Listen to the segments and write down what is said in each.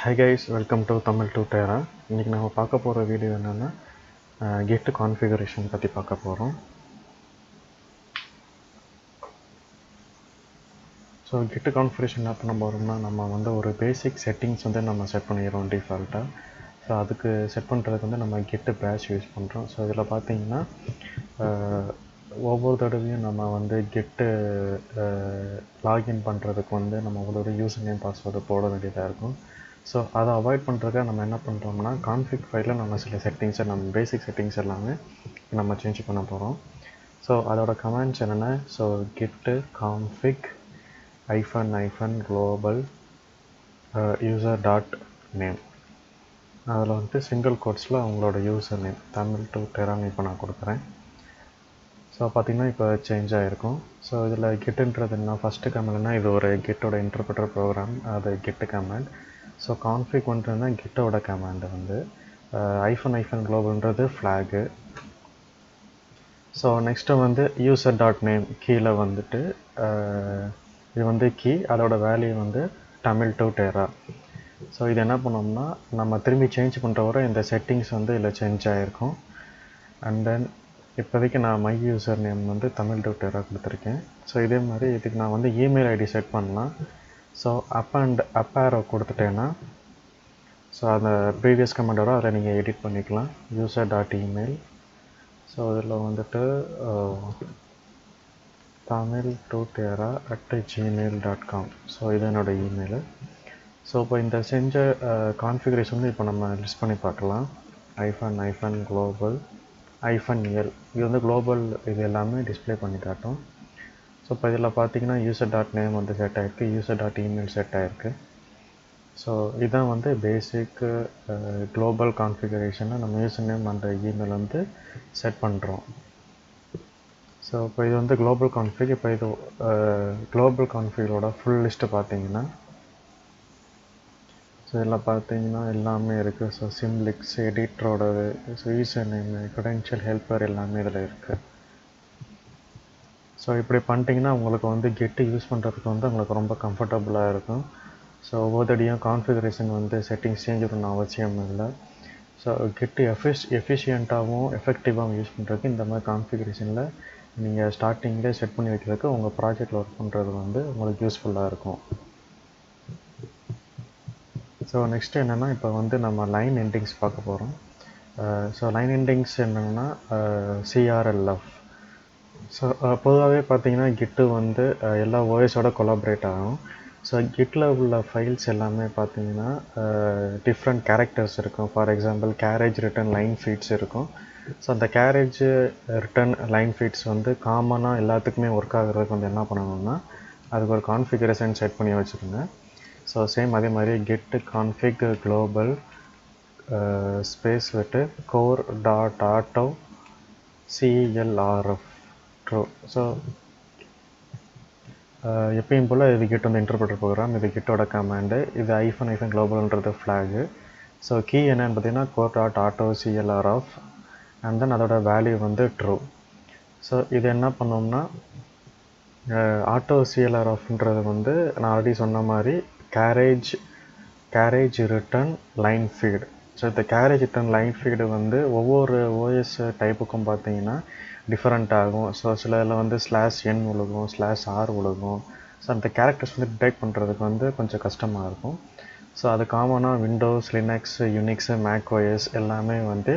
Hi guys, welcome to TamilTutera. இன்னைக்கு நம்ம பார்க்க போகிற வீடியோ என்னென்னா Git configuration பற்றி பார்க்க போகிறோம். ஸோ Git configuration என்ன பண்ண போகிறோம்னா நம்ம வந்து ஒரு பேசிக் செட்டிங்ஸ் வந்து நம்ம செட் பண்ணிடுறோம் டிஃபால்ட்டாக. ஸோ அதுக்கு செட் பண்ணுறதுக்கு வந்து நம்ம Git பேட்ச் யூஸ் பண்ணுறோம். ஸோ இதில் பார்த்தீங்கன்னா ஒவ்வொரு தடவையும் நம்ம வந்து Git லாகின் பண்ணுறதுக்கு வந்து நம்ம ஒவ்வொரு யூசர் நேம் பாஸ்வேர்டு போட வேண்டியதாக இருக்கும். ஸோ அதை அவாய்ட் பண்ணுறதுக்காக நம்ம என்ன பண்ணுறோம்னா கான்ஃபிக் ஃபைலில் நம்ம சில செட்டிங்ஸை நம்ம பேசிக் செட்டிங்ஸ் எல்லாமே நம்ம சேஞ்ச் பண்ண போகிறோம். ஸோ அதோட கமெண்ட்ஸ் என்னென்ன, so git config -global user dot name, அதில் வந்து சிங்கிள் கோட்ஸில் அவங்களோட யூசர் நேம் TamilTuteraன்னு இப்போ நான் கொடுக்குறேன். ஸோ பார்த்திங்கன்னா இப்போ சேஞ்ச் ஆகிருக்கும். ஸோ இதில் கிட்டுன்றது என்ன, ஃபஸ்ட்டு கமெண்ட்னா இது ஒரு கிட்டோட இன்டர்பிரட்டர் ப்ரோக்ராம், அது கிட் கமெண்ட். ஸோ கான்ஃபிக் வந்துட்டுனா கிட்டோட கமாண்டு வந்து -globalன்றது ஃப்ளாகு. ஸோ நெக்ஸ்ட்டு வந்து யூசர் டாட் நேம் கீழே வந்துட்டு இது வந்து கீ, அதோட வேல்யூ வந்து TamilTutera. ஸோ இது என்ன பண்ணோம்னா நம்ம திரும்பி சேஞ்ச் பண்ணுற வரை இந்த செட்டிங்ஸ் வந்து இதில் சேஞ்ச் ஆகிருக்கும். அண்ட் தென் இப்போதைக்கு நான் மை யூசர் நேம் வந்து TamilTutera கொடுத்துருக்கேன். ஸோ இதே மாதிரி இதுக்கு நான் வந்து இமெயில் ஐடி செட் பண்ணலாம். ஸோ அப் ஆரோ கொடுத்துட்டேன்னா ஸோ அந்த ப்ரீவியஸ் கமெண்டோட அதில் நீங்கள் எடிட் பண்ணிக்கலாம். யூசர் டாட் இமெயில், ஸோ இதில் வந்துட்டு TamilTutera@gmail.com. ஸோ இது என்னோடய இமெயிலு. ஸோ இப்போ இந்த செஞ்ச கான்ஃபிகரேஷன் வந்து இப்போ நம்ம லிஸ்ட் பண்ணி பார்க்கலாம். -global -l, இது வந்து குளோபல், இது எல்லாமே டிஸ்பிளே பண்ணி காட்டும். ஸோ இப்போ இதில் பார்த்தீங்கன்னா யூசர் டாட் நேம் வந்து செட் ஆகிருக்கு, யூசர் டாட் இமெயில் செட் ஆகிருக்கு. ஸோ இதுதான் வந்து பேசிக் குளோபல் கான்ஃபிகரேஷனை நம்ம யூசர் நேம் அந்த இமெயில் வந்து செட் பண்ணுறோம். ஸோ இப்போ இது வந்து குளோபல் கான்ஃபிக். இப்போ இது குளோபல் கான்ஃபிகரோட ஃபுல் லிஸ்ட்டு பார்த்தீங்கன்னா ஸோ இதில் பார்த்தீங்கன்னா எல்லாமே இருக்குது. ஸோ சிம்லிக்ஸ், எடிட்டரோடது, so user name, credential, helper எல்லாமே இதில் இருக்குது. ஸோ இப்படி பண்ணிட்டீங்கன்னா உங்களுக்கு வந்து கெட்டு யூஸ் பண்ணுறதுக்கு வந்து உங்களுக்கு ரொம்ப கம்ஃபர்டபுளாக இருக்கும். ஸோ ஒவ்வொருத்தடியும் கான்ஃபிகரேஷன் வந்து செட்டிங்ஸ் சேஞ்ச் பண்ண அவசியம் இல்லை. ஸோ கெட்டு எஃபிஷியண்ட்டாகவும் எஃபெக்டிவாகவும் யூஸ் பண்ணுறதுக்கு இந்த மாதிரி கான்ஃபிகரேஷனில் நீங்கள் ஸ்டார்டிங்லேயே செட் பண்ணி வைக்கிறதுக்கு உங்கள் ப்ராஜெக்டில் ஒர்க் பண்ணுறது வந்து உங்களுக்கு யூஸ்ஃபுல்லாக இருக்கும். ஸோ நெக்ஸ்ட்டு என்னென்னா இப்போ வந்து நம்ம லைன் எண்டிங்ஸ் பார்க்க போகிறோம். ஸோ லைன் எண்டிங்ஸ் என்னென்னா CRLF. ஸோ பொதுவாகவே பார்த்தீங்கன்னா கிட்டு வந்து எல்லா ஓஎஸோட கொலாபரேட் ஆகும். ஸோ கிட்டில் உள்ள ஃபைல்ஸ் எல்லாமே பார்த்தீங்கன்னா டிஃப்ரெண்ட் கேரக்டர்ஸ் இருக்கும். For example carriage return line feeds இருக்கும். ஸோ அந்த கேரேஜ் ரிட்டன் லைன் ஃபீட்ஸ் வந்து காமனாக எல்லாத்துக்குமே ஒர்க் ஆகுறதுக்கு வந்து என்ன பண்ணணும்னா அதுக்கு ஒரு கான்ஃபிகரேஷன் செட் பண்ணி வச்சுருங்க. ஸோ சேம் அதே மாதிரி கெட்டு கான்ஃபிக் குளோபல் ஸ்பேஸ் விட்டு core dot auto CLRF true. So எப்பயும் போல் இது கிட் வந்து இன்டர்பிரட்டர் ப்ரோக்ராம், இது கிட்டோட கமாண்டு, இது -globalன்றது ஃப்ளாகு. ஸோ கீ என்னென்னு பார்த்தீங்கன்னா core dot auto CLRF and then அதோட வேல்யூ வந்து ட்ரூ. ஸோ இது என்ன பண்ணோம்னா ஆட்டோ CLRFன்றது வந்து நான் ஆல்ரெடி சொன்ன மாதிரி carriage return line feed. So இந்த கேரேஜ் ரிட்டன் லைன் ஃபீடு வந்து ஒவ்வொரு ஓஎஸ் டைப்புக்கும் பார்த்தீங்கன்னா டிஃப்ரெண்ட் ஆகும். ஸோ சில இதில் வந்து /n விழுகும், /r விழுகும். ஸோ அந்த கேரக்டர்ஸ் வந்து டிடெக்ட் பண்ணுறதுக்கு வந்து கொஞ்சம் கஷ்டமாக இருக்கும். ஸோ அது காமனாக விண்டோஸ், லினக்ஸ், யூனிக்ஸு, மேக் ஓஎஸ் எல்லாமே வந்து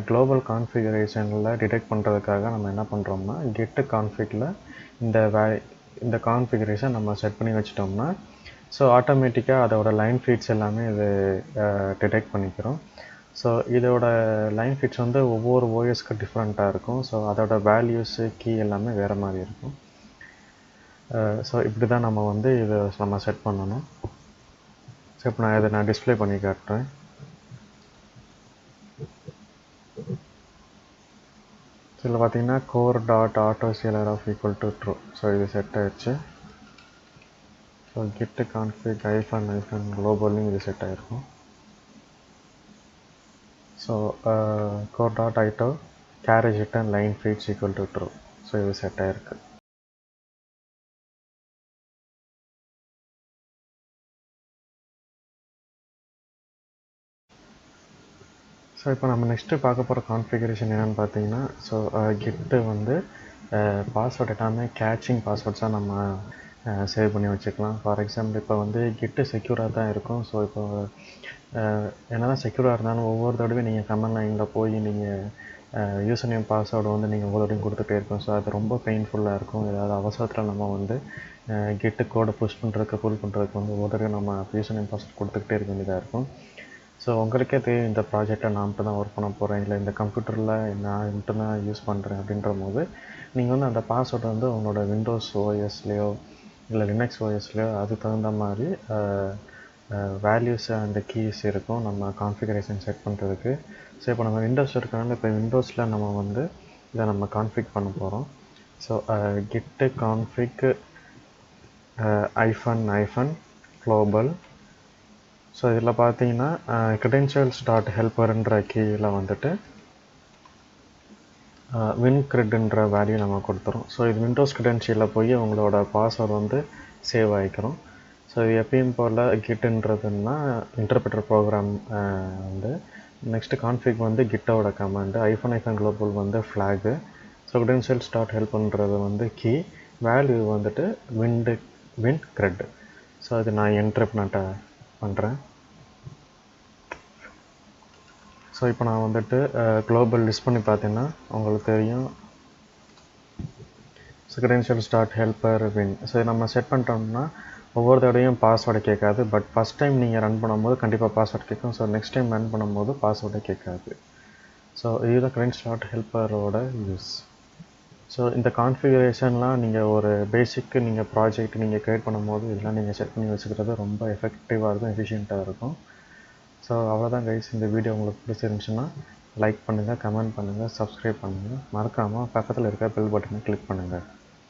குளோபல் கான்ஃபிகரேஷனில் டிடெக்ட் பண்ணுறதுக்காக நம்ம என்ன பண்ணுறோம்னா கெட்டு கான்ஃபிகில் இந்த கான்ஃபிகரேஷன் நம்ம செட் பண்ணி வச்சிட்டோம்னா ஸோ ஆட்டோமேட்டிக்காக அதோட லைன் ஃபீட்ஸ் எல்லாமே இது டிடெக்ட் பண்ணிக்கிறோம். ஸோ இதோட லைன் ஃபீட்ஸ் வந்து ஒவ்வொரு ஓஎஸ்க்கு டிஃப்ரெண்ட்டாக இருக்கும். ஸோ அதோட வேல்யூஸு கீ எல்லாமே வேறு மாதிரி இருக்கும். ஸோ இப்படி தான் நம்ம வந்து இதை நம்ம செட் பண்ணணும். ஸோ இப்போ நான் டிஸ்பிளே பண்ணி காட்டுறேன். ஸோ இதில் பார்த்தீங்கன்னா core dot auto CLRF = true. So இது செட் ஆயிடுச்சு. ஸோ கிட்டு கான்ஃபிக் -globalன்னு இது செட் ஆகிருக்கும். So core dot auto carriage return line feeds = true. So இது செட் ஆகிருக்கு. ஸோ இப்போ நம்ம நெக்ஸ்ட்டு பார்க்க போகிற கான்ஃபிகரேஷன் என்னென்னு பார்த்தீங்கன்னா, ஸோ கிட்டு வந்து பாஸ்வேர்ட் எல்லாமே கேட்சிங் பாஸ்வேர்ட்ஸாக நம்ம சேவ் பண்ணி வச்சுக்கலாம். ஃபார் எக்ஸாம்பிள் இப்போ வந்து கிட்டு செக்யூராக தான் இருக்கும். ஸோ இப்போ என்ன தான் செக்யூராக இருந்தாலும் ஒவ்வொரு தடவையும் நீங்கள் கமெண்ட் லைனில் போய் நீங்கள் யூசர் நேம் பாஸ்வேர்டு வந்து நீங்கள் ஒவ்வொரு தடவையும் கொடுத்துட்டே இருக்கும். ஸோ அது ரொம்ப பெயின்ஃபுல்லாக இருக்கும். ஏதாவது அவசரத்தில் நம்ம வந்து கிட்டு கோடை புஷ் பண்ணுறதுக்கு புல் பண்ணுறதுக்கு வந்து ஒவ்வொரு தடவையும் நம்ம யூசர் நேம் பாஸ்வேர்ட் கொடுத்துக்கிட்டே இருக்க வேண்டியதாக இருக்கும். ஸோ உங்களுக்கே தெரியும் இந்த ப்ராஜெக்டை நான் மட்டும் தான் ஒர்க் பண்ண போகிறேன், இல்லை இந்த கம்ப்யூட்டரில் நான் மட்டும் தான் யூஸ் பண்ணுறேன் அப்படின்ற போது நீங்கள் வந்து அந்த பாஸ்வேர்டை வந்து உங்களோட விண்டோஸ் ஓஎஸ்லேயோ இல்லை லினக்ஸ் ஓஎஸ்லேயோ அதுக்கு தகுந்த மாதிரி வேல்யூஸ் அண்ட் கீஸ் இருக்கும் நம்ம கான்ஃபிகரேஷன் செட் பண்ணுறதுக்கு. ஸோ இப்போ நம்ம விண்டோஸ் இருக்கனால இப்போ விண்டோஸில் நம்ம வந்து இதை நம்ம கான்ஃபிக் பண்ண போகிறோம். So git config -global. So இதில் பார்த்தீங்கன்னா credentials.helperன்ற கீயில் வந்துட்டு வின்க்ரிட்ன்ற வேல்யூ நம்ம கொடுத்துரும். ஸோ இது விண்டோஸ் கிரெடென்ஷியலில் போய் உங்களோட பாஸ்வேர்டு வந்து சேவ் ஆகிக்கிறோம். ஸோ இது எப்பயும் போல் கிட்டுன்றதுன்னா இன்டர்பிரட்டர் ப்ரோக்ராம் வந்து நெக்ஸ்ட்டு கான்ஃபிக் வந்து கிட்டோட கமாண்டு -global வந்து ஃப்ளாகு. ஸோ credentials.helpன்றது வந்து கீ, வேல்யூ வந்துட்டு வின்க்ரிட். ஸோ அது நான் என்ட்ரிப்னட்டை பண்ணுறேன். ஸோ இப்போ நான் வந்துட்டு குளோபல் லிஸ்ட் பண்ணி பார்த்தீங்கன்னா உங்களுக்கு தெரியும் credentials.helper win. ஸோ நம்ம செட் பண்ணிட்டோம்னா ஒவ்வொரு தடவையும் பாஸ்வேர்டை கேட்காது. பட் ஃபஸ்ட் டைம் நீங்கள் ரன் பண்ணும்போது கண்டிப்பாக பாஸ்வேர்டு கேட்கும். ஸோ நெக்ஸ்ட் டைம் ரன் பண்ணும்போது பாஸ்வேர்டை கேட்காது. ஸோ இதுதான் credentials.helperோட யூஸ். ஸோ இந்த கான்ஃபிகரேஷன்லாம் நீங்கள் ஒரு பேசிக்கு நீங்கள் ப்ராஜெக்ட் நீங்கள் க்ரியேட் பண்ணும்போது இதெல்லாம் நீங்கள் செட் பண்ணி வச்சுக்கிறது ரொம்ப எஃபெக்டிவாக இருக்கும், எஃபிஷியண்ட்டாக இருக்கும். ஸோ அவ்வளோதான் கைஸ். இந்த வீடியோ உங்களுக்கு பிடிச்சிருந்துச்சுன்னா லைக் பண்ணுங்கள், கமெண்ட் பண்ணுங்கள், சப்ஸ்கிரைப் பண்ணுங்கள். மறக்காமல் பக்கத்தில் இருக்க பெல் பட்டனை கிளிக் பண்ணுங்கள்.